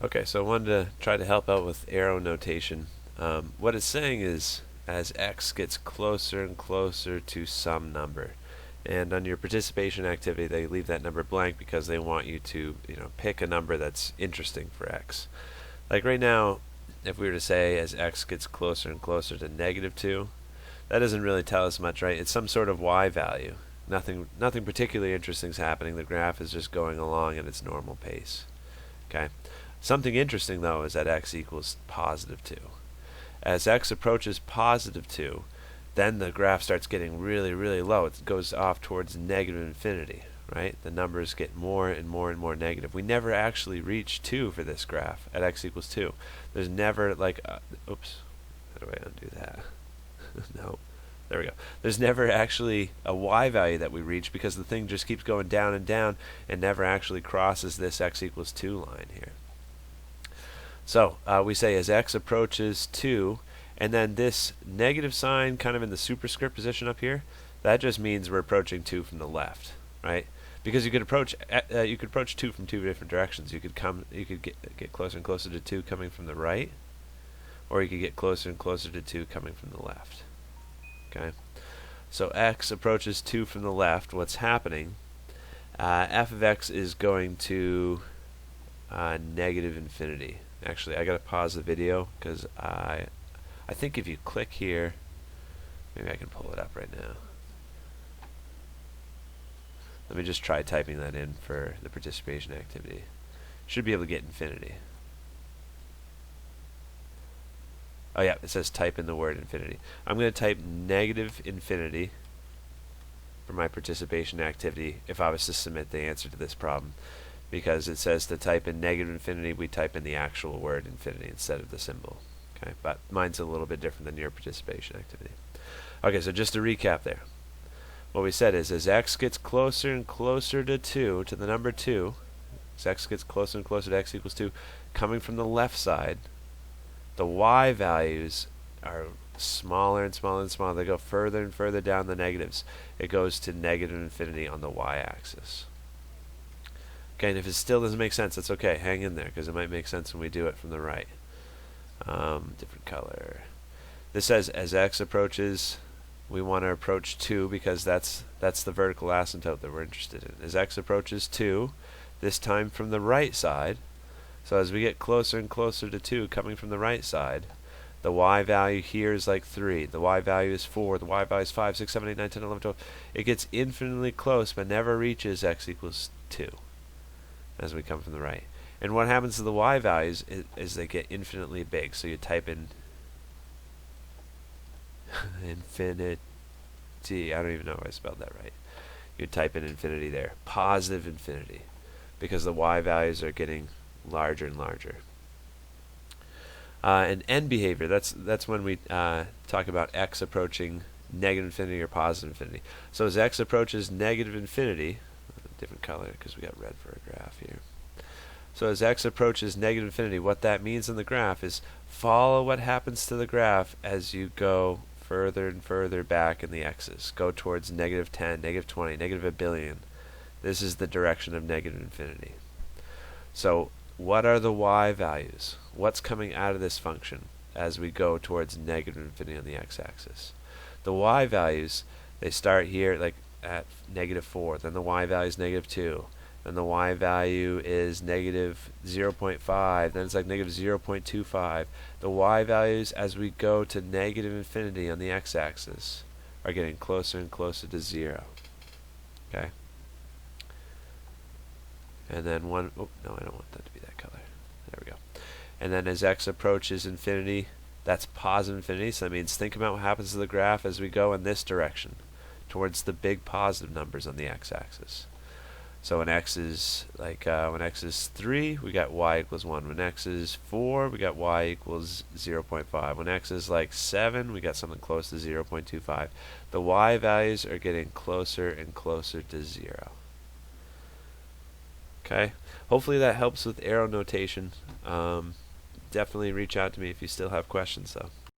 Okay, so I wanted to try to help out with arrow notation. What it's saying is as x gets closer and closer to some number, and on your participation activity they leave that number blank because they want you to pick a number that's interesting for x. Like right now, if we were to say as x gets closer and closer to -2, that doesn't really tell us much, right? It's some sort of y value. Nothing particularly interesting is happening. The graph is just going along at its normal pace. Okay. Something interesting though is that x equals +2. As x approaches +2, then the graph starts getting really, really low. It goes off towards -infinity, right? The numbers get more and more and more negative. We never actually reach 2 for this graph at x equals 2. There's never like, oops, how do I undo that? No. There we go. There's never actually a y value that we reach because the thing just keeps going down and never actually crosses this x equals 2 line here. So we say as x approaches 2, and then this negative sign kind of in the superscript position up here, that just means we're approaching 2 from the left, right? Because you could approach 2 from two different directions. You could get closer and closer to 2 coming from the right, or you could get closer and closer to 2 coming from the left. Okay, so x approaches 2 from the left. What's happening? F of x is going to -infinity. Actually, I gotta pause the video because I think if you click here, maybe I can pull it up right now. Let me just try typing that in for the participation activity. Should be able to get infinity. Oh yeah, it says type in the word infinity. I'm going to type -infinity for my participation activity if I was to submit the answer to this problem, because it says to type in -infinity, we type in the actual word infinity instead of the symbol. Okay, but mine's a little bit different than your participation activity. Okay, so just to recap there, what we said is as x gets closer and closer to 2, to the number 2, as x gets closer and closer to x equals 2, coming from the left side, the y values are smaller and smaller and smaller. They go further and further down the negatives. It goes to -infinity on the y-axis. Okay, and if it still doesn't make sense, that's okay. Hang in there, because it might make sense when we do it from the right. Different color. This says as x approaches, we want to approach 2 because that's the vertical asymptote that we're interested in. As x approaches 2, this time from the right side, so as we get closer and closer to 2 coming from the right side, the y value here is like 3, the y value is 4, the y value is 5, 6, 7, 8, 9, 10, 11, 12. It gets infinitely close but never reaches x equals 2 as we come from the right. And what happens to the y values is they get infinitely big. So you type in infinity. I don't even know if I spelled that right. You type in infinity there. Positive infinity. Because the y values are getting larger and larger. And end behavior, that's when we talk about x approaching -infinity or positive infinity. So as x approaches -infinity, different color because we got red for a graph here. So as x approaches -infinity, what that means in the graph is follow what happens to the graph as you go further and further back in the x's. Go towards -10, -20, -1 billion. This is the direction of -infinity. So what are the y values? What's coming out of this function as we go towards -infinity on the x-axis? The y values, they start here like at -4, then the y value is -2, then the y value is -0.5, then it's like -0.25. The y values as we go to -infinity on the x-axis are getting closer and closer to 0. Okay? And then oh no, I don't want that to be that color. There we go. And then as x approaches infinity, that's positive infinity, so that means think about what happens to the graph as we go in this direction, towards the big positive numbers on the x-axis. So when x is when x is 3, we got y equals 1. When x is 4, we got y equals 0.5. When x is like 7, we got something close to 0.25. The y values are getting closer and closer to 0. Okay, hopefully that helps with arrow notation. Definitely reach out to me if you still have questions though.